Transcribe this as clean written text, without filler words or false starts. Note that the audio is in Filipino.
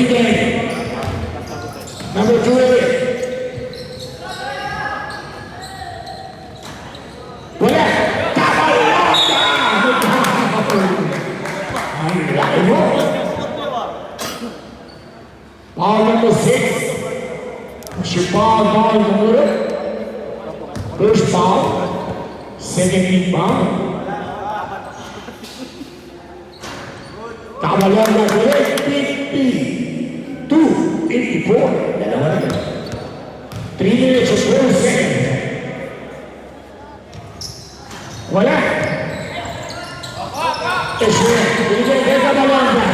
free game. Number 2. Wala. Kabalata! Ang laki mo. Foul number 6. Foul number. First foul. Second team foul. Kabalata 52. 84. 3 minutes and 12 seconds. Wala. Binigay kay Kabalata.